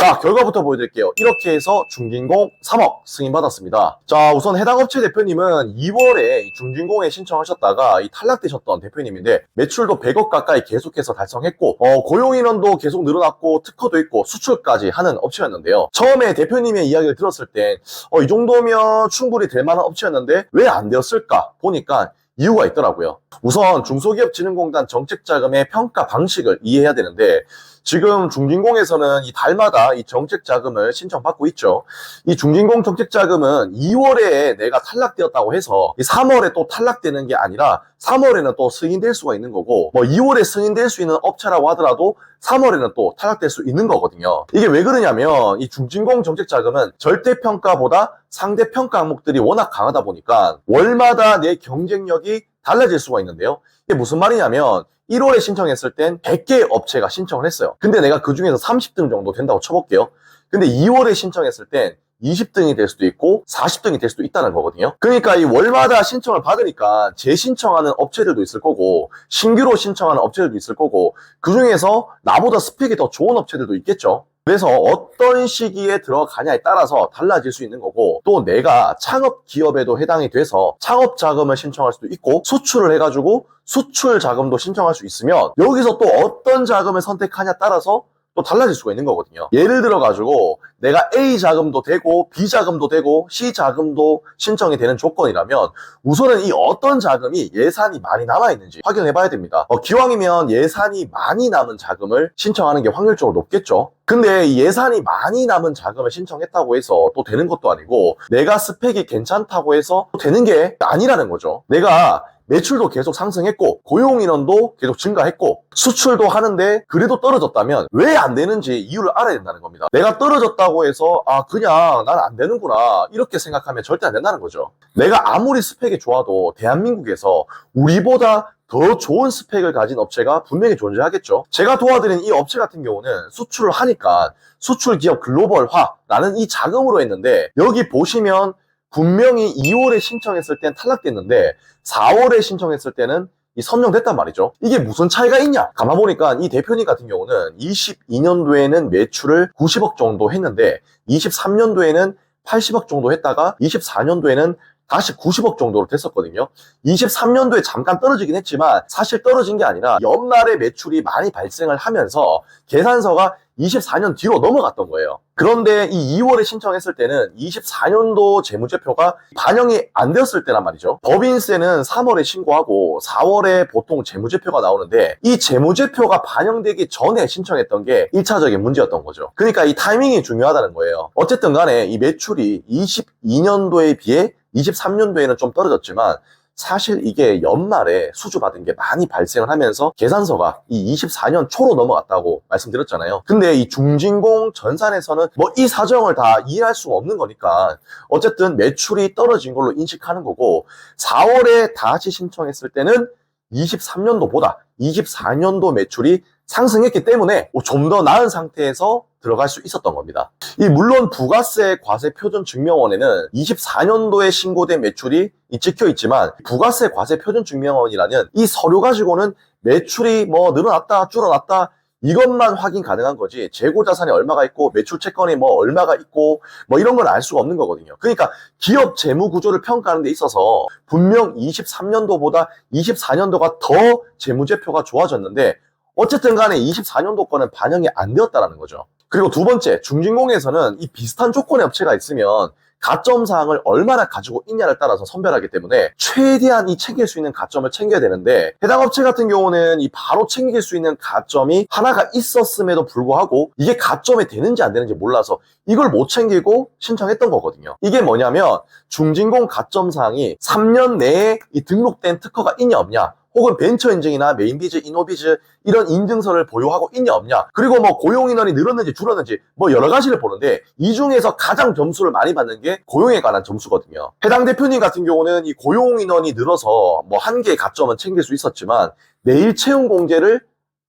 자, 결과부터 보여드릴게요. 이렇게 해서 중진공 3억 승인받았습니다. 자, 우선 해당 업체 대표님은 2월에 중진공에 신청하셨다가 탈락되셨던 대표님인데 매출도 100억 가까이 계속해서 달성했고 고용인원도 계속 늘어났고 특허도 있고 수출까지 하는 업체였는데요. 처음에 대표님의 이야기를 들었을 때 이 정도면 충분히 될 만한 업체였는데 왜 안 되었을까 보니까 이유가 있더라고요. 우선 중소기업진흥공단 정책자금의 평가 방식을 이해해야 되는데 지금 중진공에서는 이 달마다 이 정책자금을 신청받고 있죠. 이 중진공 정책자금은 2월에 내가 탈락되었다고 해서 이 3월에 또 탈락되는 게 아니라 3월에는 또 승인될 수가 있는 거고 2월에 승인될 수 있는 업체라고 하더라도 3월에는 또 탈락될 수 있는 거거든요. 이게 왜 그러냐면 이 중진공 정책자금은 절대평가보다 상대평가 항목들이 워낙 강하다 보니까 월마다 내 경쟁력이 달라질 수가 있는데요. 이게 무슨 말이냐면 1월에 신청했을 땐 100개 업체가 신청을 했어요. 근데 내가 그 중에서 30등 정도 된다고 쳐볼게요. 근데 2월에 신청했을 땐 20등이 될 수도 있고 40등이 될 수도 있다는 거거든요. 그러니까 이 월마다 신청을 받으니까 재신청하는 업체들도 있을 거고 신규로 신청하는 업체들도 있을 거고 그 중에서 나보다 스펙이 더 좋은 업체들도 있겠죠. 그래서 어떤 시기에 들어가냐에 따라서 달라질 수 있는 거고 또 내가 창업 기업에도 해당이 돼서 창업 자금을 신청할 수도 있고 수출을 해가지고 수출 자금도 신청할 수 있으면 여기서 또 어떤 자금을 선택하냐에 따라서 또 달라질 수가 있는 거거든요. 예를 들어 가지고 내가 A 자금도 되고 B 자금도 되고 C 자금도 신청이 되는 조건이라면 우선은 이 어떤 자금이 예산이 많이 남아있는지 확인해 봐야 됩니다. 기왕이면 예산이 많이 남은 자금을 신청하는 게 확률적으로 높겠죠. 근데 이 예산이 많이 남은 자금을 신청했다고 해서 또 되는 것도 아니고 내가 스펙이 괜찮다고 해서 또 되는 게 아니라는 거죠. 내가 매출도 계속 상승했고 고용인원도 계속 증가했고 수출도 하는데 그래도 떨어졌다면 왜 안 되는지 이유를 알아야 된다는 겁니다. 내가 떨어졌다고 해서 그냥 난 안 되는구나 이렇게 생각하면 절대 안 된다는 거죠. 내가 아무리 스펙이 좋아도 대한민국에서 우리보다 더 좋은 스펙을 가진 업체가 분명히 존재하겠죠. 제가 도와드린 이 업체 같은 경우는 수출을 하니까 수출기업 글로벌화라는 이 자금으로 했는데 여기 보시면 분명히 2월에 신청했을 땐 탈락됐는데 4월에 신청했을 때는 선정됐단 말이죠. 이게 무슨 차이가 있냐? 가만 보니까 이 대표님 같은 경우는 22년도에는 매출을 90억 정도 했는데 23년도에는 80억 정도 했다가 24년도에는 다시 90억 정도로 됐었거든요. 23년도에 잠깐 떨어지긴 했지만 사실 떨어진 게 아니라 연말에 매출이 많이 발생을 하면서 계산서가 24년 뒤로 넘어갔던 거예요. 그런데 이 2월에 신청했을 때는 24년도 재무제표가 반영이 안 되었을 때란 말이죠. 법인세는 3월에 신고하고 4월에 보통 재무제표가 나오는데 이 재무제표가 반영되기 전에 신청했던 게 1차적인 문제였던 거죠. 그러니까 이 타이밍이 중요하다는 거예요. 어쨌든 간에 이 매출이 22년도에 비해 23년도에는 좀 떨어졌지만 사실 이게 연말에 수주받은 게 많이 발생을 하면서 계산서가 이 24년 초로 넘어갔다고 말씀드렸잖아요. 근데 이 중진공 전산에서는 이 사정을 다 이해할 수가 없는 거니까 어쨌든 매출이 떨어진 걸로 인식하는 거고 4월에 다시 신청했을 때는 23년도보다 24년도 매출이 상승했기 때문에 좀 더 나은 상태에서 들어갈 수 있었던 겁니다. 물론 부가세 과세 표준 증명원에는 24년도에 신고된 매출이 찍혀 있지만 부가세 과세 표준 증명원이라는 이 서류 가지고는 매출이 늘어났다 줄어났다 이것만 확인 가능한 거지 재고 자산이 얼마가 있고 매출 채권이 얼마가 있고 이런 건 알 수가 없는 거거든요. 그러니까 기업 재무 구조를 평가하는 데 있어서 분명 23년도보다 24년도가 더 재무제표가 좋아졌는데 어쨌든 간에 24년도 거는 반영이 안 되었다는 거죠. 그리고 두 번째, 중진공에서는 이 비슷한 조건의 업체가 있으면 가점 사항을 얼마나 가지고 있냐를 따라서 선별하기 때문에 최대한 이 챙길 수 있는 가점을 챙겨야 되는데 해당 업체 같은 경우는 이 바로 챙길 수 있는 가점이 하나가 있었음에도 불구하고 이게 가점이 되는지 안 되는지 몰라서 이걸 못 챙기고 신청했던 거거든요. 이게 뭐냐면 중진공 가점 사항이 3년 내에 이 등록된 특허가 있냐 없냐 혹은 벤처 인증이나 메인비즈, 이노비즈 이런 인증서를 보유하고 있냐 없냐 그리고 고용인원이 늘었는지 줄었는지 여러 가지를 보는데 이 중에서 가장 점수를 많이 받는 게 고용에 관한 점수거든요. 해당 대표님 같은 경우는 이 고용인원이 늘어서 한 개의 가점은 챙길 수 있었지만 내일 채용 공제를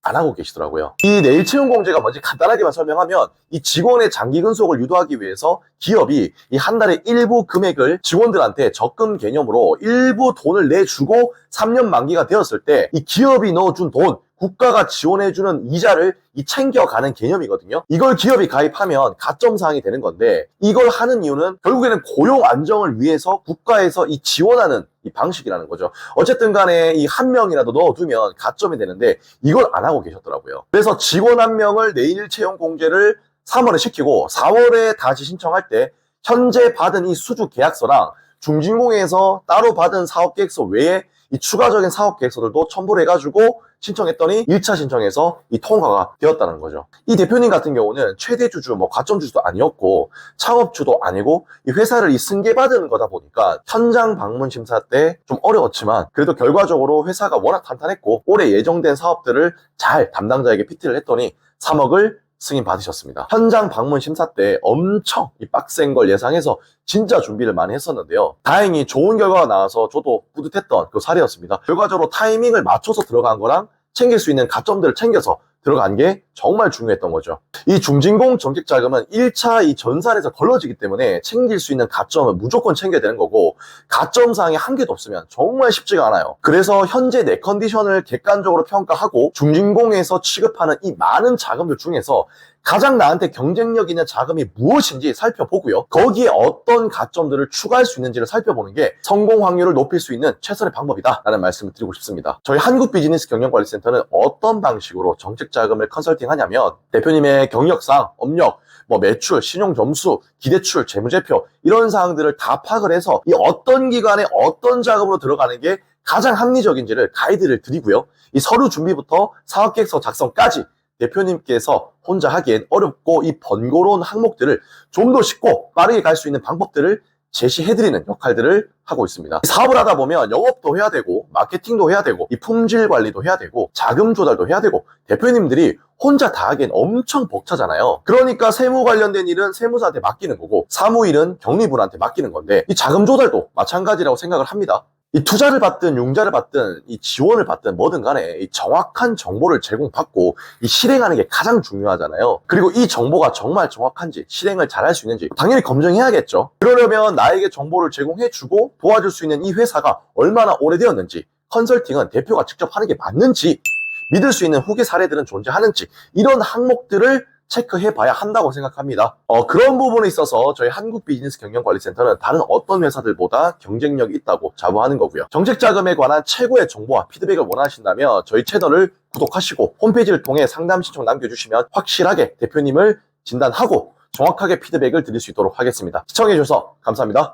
안 하고 계시더라고요. 이 내일 채용 공제가 뭔지 간단하게만 설명하면 이 직원의 장기 근속을 유도하기 위해서 기업이 이 한 달에 일부 금액을 직원들한테 적금 개념으로 일부 돈을 내주고 3년 만기가 되었을 때 이 기업이 넣어준 돈 국가가 지원해주는 이자를 챙겨가는 개념이거든요. 이걸 기업이 가입하면 가점 사항이 되는 건데, 이걸 하는 이유는 결국에는 고용 안정을 위해서 국가에서 지원하는 이 방식이라는 거죠. 어쨌든 간에 이 한 명이라도 넣어두면 가점이 되는데 이걸 안 하고 계셨더라고요. 그래서 직원 한 명을 내일 채용 공제를 3월에 시키고 4월에 다시 신청할 때 현재 받은 이 수주 계약서랑 중진공에서 따로 받은 사업계획서 외에 이 추가적인 사업계획서들도 첨부를 해가지고 신청했더니 1차 신청에서 통과가 되었다는 거죠. 이 대표님 같은 경우는 최대 주주, 가점 주주도 아니었고 창업주도 아니고 이 회사를 승계받은 거다 보니까 현장 방문 심사 때 좀 어려웠지만 그래도 결과적으로 회사가 워낙 탄탄했고 올해 예정된 사업들을 잘 담당자에게 PT를 했더니 3억을 승인 받으셨습니다. 현장 방문 심사 때 엄청 빡센 걸 예상해서 진짜 준비를 많이 했었는데요. 다행히 좋은 결과가 나와서 저도 뿌듯했던 그 사례였습니다. 결과적으로 타이밍을 맞춰서 들어간 거랑 챙길 수 있는 가점들을 챙겨서 들어간 게 정말 중요했던 거죠. 이 중진공 정책자금은 1차 이 전산에서 걸러지기 때문에 챙길 수 있는 가점은 무조건 챙겨야 되는 거고, 가점 사항이 한 개도 없으면 정말 쉽지가 않아요. 그래서 현재 내 컨디션을 객관적으로 평가하고 중진공에서 취급하는 이 많은 자금들 중에서 가장 나한테 경쟁력 있는 자금이 무엇인지 살펴보고요. 거기에 어떤 가점들을 추가할 수 있는지를 살펴보는 게 성공 확률을 높일 수 있는 최선의 방법이다 라는 말씀을 드리고 싶습니다. 저희 한국비즈니스경영관리센터는 어떤 방식으로 정책자금을 컨설팅 하냐면, 대표님의 경력상, 업력, 매출, 신용점수, 기대출, 재무제표 이런 사항들을 다 파악을 해서 이 어떤 기관에 어떤 자금으로 들어가는 게 가장 합리적인지를 가이드를 드리고요. 이 서류 준비부터 사업계획서 작성까지 대표님께서 혼자 하기엔 어렵고 이 번거로운 항목들을 좀 더 쉽고 빠르게 갈 수 있는 방법들을 제시해드리는 역할들을 하고 있습니다. 사업을 하다 보면 영업도 해야 되고 마케팅도 해야 되고 이 품질 관리도 해야 되고 자금 조달도 해야 되고 대표님들이 혼자 다 하기엔 엄청 벅차잖아요. 그러니까 세무 관련된 일은 세무사한테 맡기는 거고 사무일은 경리분한테 맡기는 건데, 이 자금 조달도 마찬가지라고 생각을 합니다. 이 투자를 받든 융자를 받든 이 지원을 받든 뭐든 간에 이 정확한 정보를 제공받고 이 실행하는 게 가장 중요하잖아요. 그리고 이 정보가 정말 정확한지 실행을 잘할 수 있는지 당연히 검증해야겠죠. 그러려면 나에게 정보를 제공해주고 도와줄 수 있는 이 회사가 얼마나 오래되었는지, 컨설팅은 대표가 직접 하는 게 맞는지, 믿을 수 있는 후기 사례들은 존재하는지, 이런 항목들을 체크해 봐야 한다고 생각합니다. 그런 부분에 있어서 저희 한국비즈니스경영관리센터는 다른 어떤 회사들보다 경쟁력이 있다고 자부하는 거고요. 정책자금에 관한 최고의 정보와 피드백을 원하신다면 저희 채널을 구독하시고 홈페이지를 통해 상담 신청 남겨주시면 확실하게 대표님을 진단하고 정확하게 피드백을 드릴 수 있도록 하겠습니다. 시청해주셔서 감사합니다.